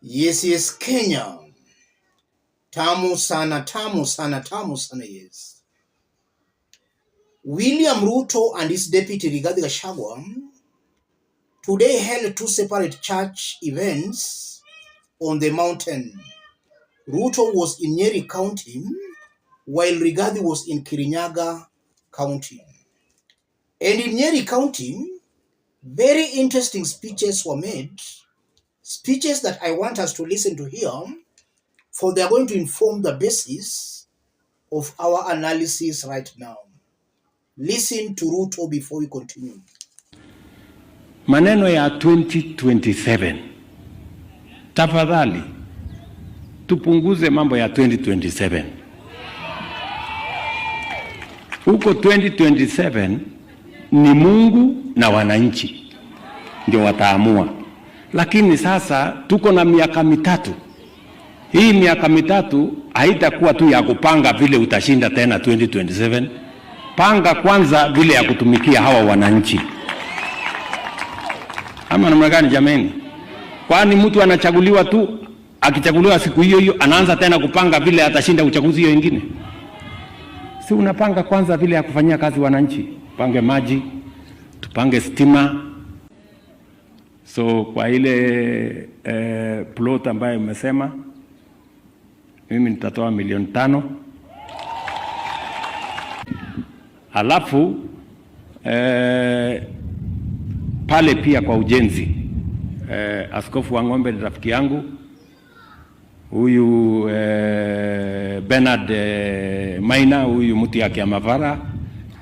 Yes, yes, Kenya. Tamu sana, tamu sana, tamu sana, yes. William Ruto and his deputy Rigathi Gachagua today held two separate church events on the mountain. Ruto was in Nyeri County, while Rigathi was in Kirinyaga County. And in Nyeri County, very interesting speeches were made, speeches that I want us to listen to here, for they are going to inform the basis of our analysis right now. Listen to Ruto before we continue. Maneno ya 2027. Tafadhali tupunguze mambo ya 2027. Huko 2027 ni Mungu na wananchi ndio wataamua. Lakini sasa tuko na miaka mitatu. Hii miaka mitatu haitakuwa tu ya kupanga vile utashinda tena 2027. Panga kwanza vile ya kutumikia hawa wananchi. Ama namna gani jameni? Kwani mtu anachaguliwa tu, akichaguliwa siku hiyo hiyo anaanza tena kupanga vile atashinda uchaguzi hiyo nyingine? Si unapanga kwanza vile ya kufanyia kazi wananchi. Tupange maji, tupange stima. So kwa ile plot ambayo umesema, mimi nitatoa milioni 5. Alafu pale pia kwa ujenzi, askofu wa Ng'ombe ni rafiki yangu. Huyu Bernard Maina, huyu mtu yake ya Mavara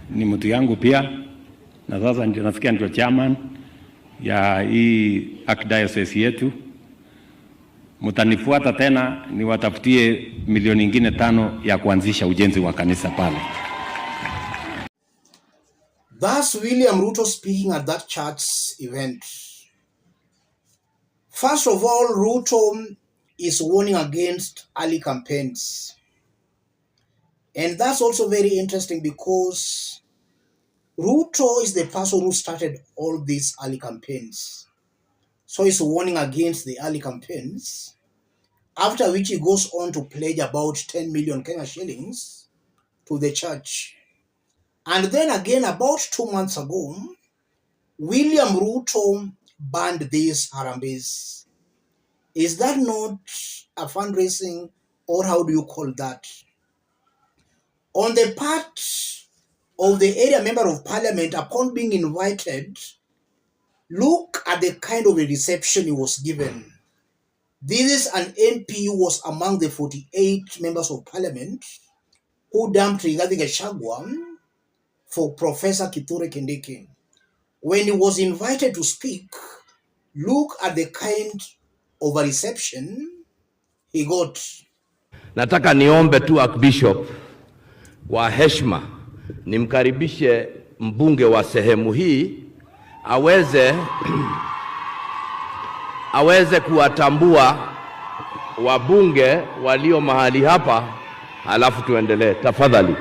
ni mtu yangu pia, na sasa ndio nasikia ndio chairman ya hii archdiocese yetu. Mtanifuata tena niwatafutie milioni nyingine 5 ya kuanzisha ujenzi wa kanisa pale. Thus William Ruto speaking at that church event. First of all, Ruto is warning against early campaigns. And that's also very interesting because Ruto is the person who started all these early campaigns. So he's warning against the early campaigns, after which he goes on to pledge about 10 million Kenya shillings to the church. And then again, about 2 months ago, William Ruto banned these harambes. Is that not a fundraising, or how do you call that? On the part of the area member of parliament, upon being invited, look at the kind of a reception he was given. This is an MP who was among the 48 members of parliament who dumped Rigathi Gachagua for Professor Kithure Kindiki. When he was invited to speak, look at the kind of a reception he got. Nataka niombe tu Archbishop kwa heshima nimkaribishe mbunge wa sehemu hii aweze kuwatambua wabunge walio mahali hapa, halafu tuendelee tafadhali.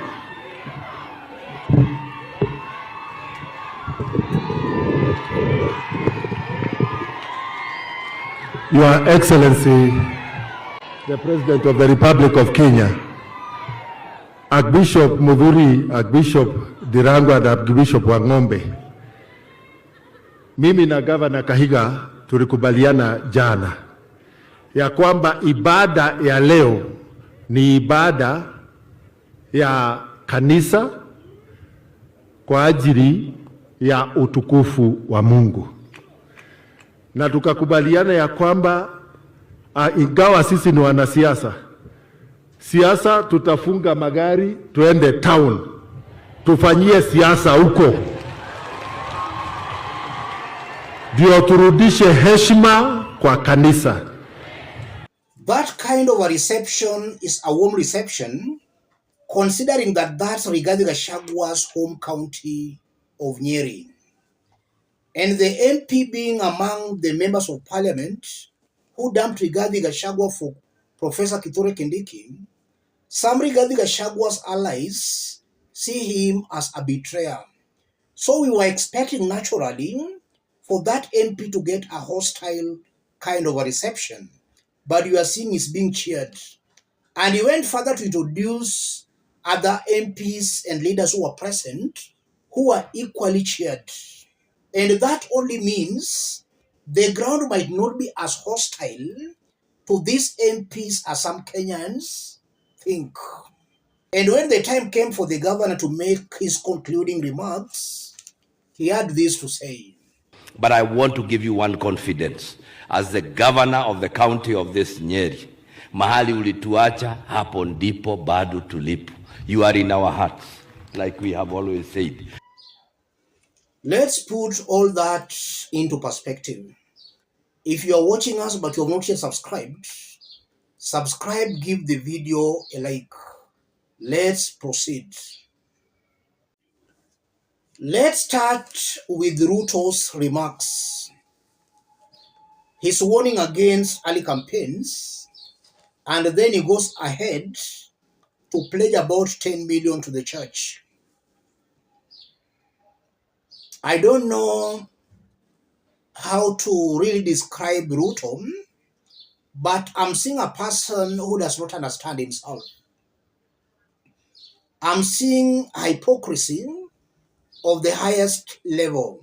Your Excellency, the President of the Republic of Kenya, Archbishop Mudhuri, Archbishop Dirangwa na Archbishop wa Ng'ombe. Mimi na Governor Kahiga tulikubaliana jana ya kwamba ibada ya leo ni ibada ya kanisa kwa ajili ya utukufu wa Mungu. Na tukakubaliana ya kwamba ingawa sisi ni wanasiasa, siasa tutafunga magari tuende town tufanyie siasa huko, ndio turudishe heshima kwa kanisa. That kind of a reception is a warm reception, considering that that's Rigathi Gachagua's home county of Nyeri. And the MP being among the members of parliament who dumped Rigathi Gachagua for Professor Kithure Kindiki, some Rigathi Gachagua's allies see him as a betrayer. So we were expecting naturally for that MP to get a hostile kind of a reception. but you are seeing is being cheered. And he went further to introduce other MPs and leaders who were present who were equally cheered. And that only means the ground might not be as hostile to these MPs as some Kenyans think. And when the time came for the governor to make his concluding remarks, he had this to say. But I want to give you one confidence. As the governor of the county of this Nyeri, mahali ulituacha, hapo ndipo bado tulipo. You are in our hearts, like we have always said. Let's put all that into perspective. If you are watching us but you have not yet subscribed, subscribe, give the video a like. Let's proceed. Let's start with Ruto's remarks. His warning against early campaigns, and then he goes ahead to pledge about 10 million to the church. I don't know how to really describe Ruto, but I'm seeing a person who does not understand himself. I'm seeing hypocrisy of the highest level.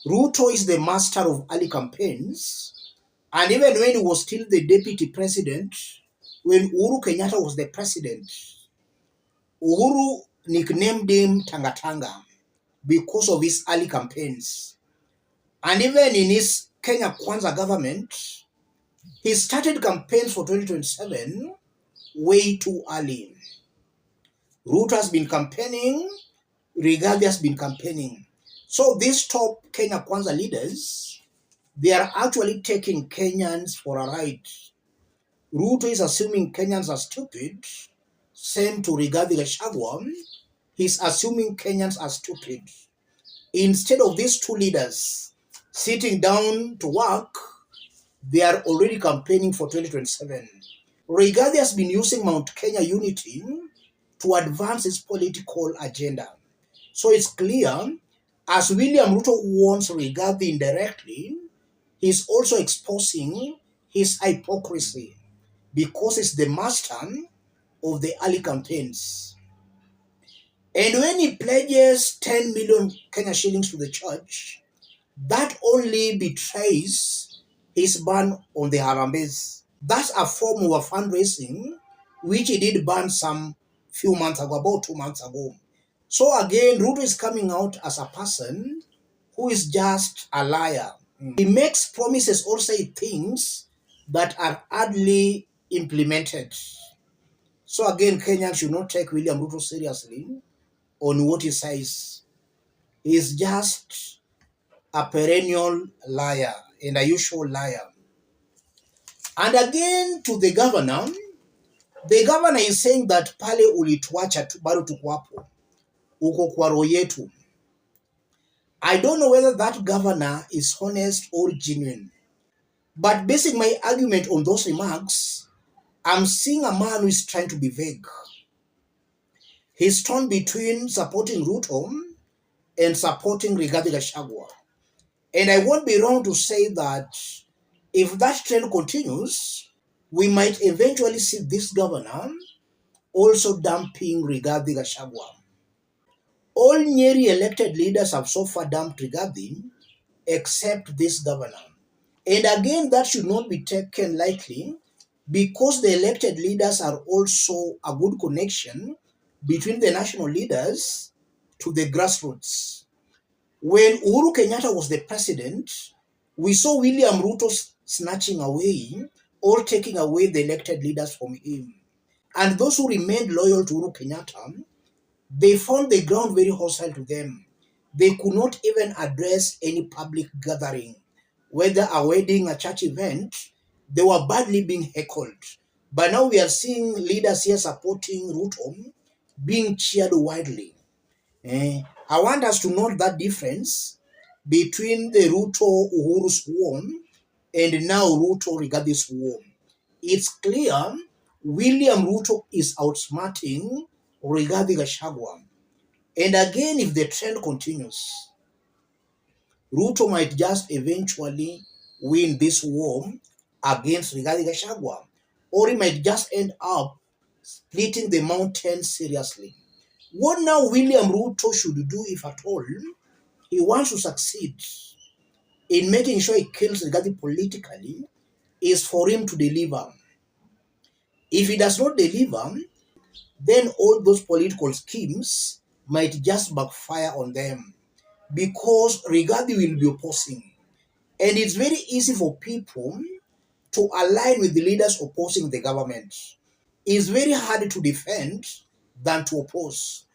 Ruto is the master of early campaigns, and even when he was still the deputy president, when Uhuru Kenyatta was the president, Uhuru nicknamed him Tangatanga because of his early campaigns. And even in his Kenya Kwanza government, he started campaigns for 2027 way too early. Ruto has been campaigning, Rigathi has been campaigning. So these top Kenya Kwanza leaders, they are actually taking Kenyans for a ride. Ruto is assuming Kenyans are stupid. Same to Rigathi Gachagua. He's assuming Kenyans are stupid. Instead of these two leaders sitting down to work, they are already campaigning for 2027. Rigathi has been using Mount Kenya unity to advance his political agenda. So it's clear, as William Ruto warns Rigathi indirectly, he's also exposing his hypocrisy because he's the master of the early campaigns. And when he pledges 10 million Kenya shillings to the church, that only betrays his ban on the Harambes. That's a form of fundraising which he did ban some few months ago, about 2 months ago. So again, Ruto is coming out as a person who is just a liar. He makes promises or say things that are hardly implemented. So again, Kenyans should not take William Ruto seriously on what he says. He is just a perennial liar and a usual liar. And again, to the governor is saying that pale ulituacha tu bado tuko hapo, uko kwa roho yetu. I don't know whether that governor is honest or genuine, but basing my argument on those remarks, I'm seeing a man who is trying to be vague. He's torn between supporting Ruto and supporting Rigathi Gachagua. And I won't be wrong to say that if that trend continues, we might eventually see this governor also dumping Rigathi Gachagua. All Nyeri elected leaders have so far dumped Rigathi, except this governor. And again, that should not be taken lightly, because the elected leaders are also a good connection between the national leaders to the grassroots. When Uhuru Kenyatta was the president, we saw William Ruto snatching away or taking away the elected leaders from him. And those who remained loyal to Uhuru Kenyatta, they found the ground very hostile to them. They could not even address any public gathering, whether a wedding, a church event. They were badly being heckled. But now we are seeing leaders here supporting Ruto being cheered widely. I want us to note that difference between the Ruto Uhuru swarm and now Ruto Rigathi swarm. It's clear William Ruto is outsmarting Rigathi Gachagua. And again, if the trend continues, Ruto might just eventually win this war against Rigathi Gachagua, or he might just end up splitting the mountain seriously. What now William Ruto should do, if at all, he wants to succeed in making sure he kills Rigathi politically, is for him to deliver. If he does not deliver, then all those political schemes might just backfire on them, because Rigathi will be opposing. And it's very easy for people to align with the leaders opposing the government. It's very hard to defend than to oppose.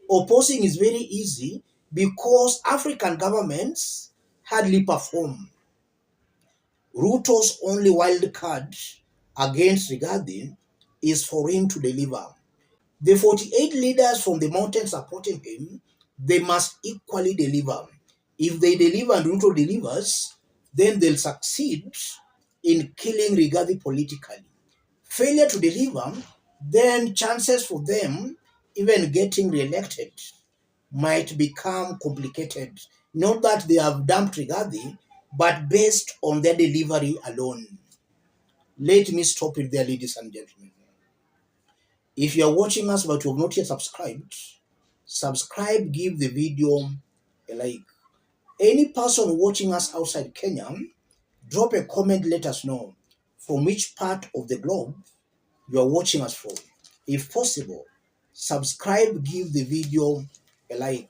Opposing is very easy because African governments hardly perform. Ruto's only wild card against Rigathi is for him to deliver. The 48 leaders from the mountain supporting him, they must equally deliver. If they deliver and Ruto delivers, then they'll succeed in killing Rigathi politically. Failure to deliver, then chances for them even getting re-elected might become complicated. Not that they have dumped Rigathi, but based on their delivery alone. Let me stop it there, ladies and gentlemen. If you are watching us but you have not yet subscribed, subscribe, give the video a like. Any person watching us outside Kenya, drop a comment, let us know from which part of the globe you are watching us from. If possible, subscribe, give the video a like.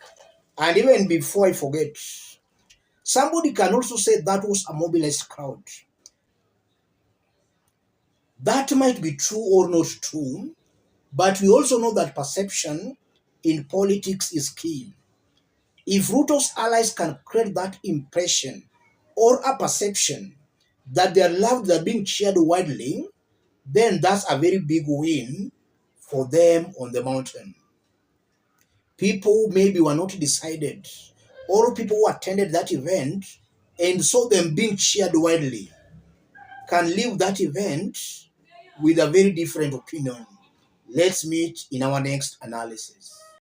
And even before I forget, somebody can also say that was a mobilized crowd. That might be true or not true, but we also know that perception in politics is key. If Ruto's allies can create that impression or a perception that they are loved, they're being cheered widely, then that's a very big win for them on the mountain. People maybe were not decided, or people who attended that event and saw them being cheered widely can leave that event with a very different opinion. Let's meet in our next analysis.